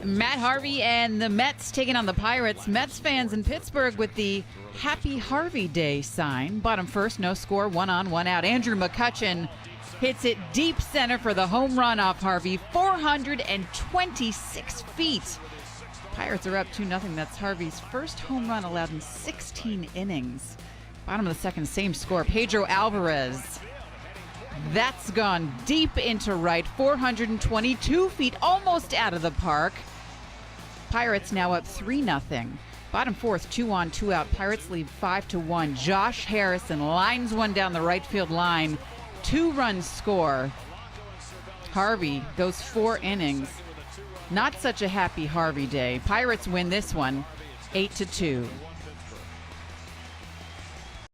Matt Harvey and the Mets taking on the Pirates. Mets fans in Pittsburgh with the Happy Harvey Day sign. Bottom first, no score, 1 on, 1 out. Andrew McCutchen hits it deep center for the home run off Harvey, 426 feet. Pirates are up 2-0. That's Harvey's first home run allowed in 16 innings. Bottom of the second, same score. Pedro Alvarez. That's gone deep into right, 422 feet, almost out of the park. Pirates now up 3-0. Bottom fourth, 2 on, 2 out. Pirates lead 5-1. Josh Harrison lines one down the right field line. 2-run score. Harvey goes 4 innings. Not such a happy Harvey day. Pirates win this one, 8-2.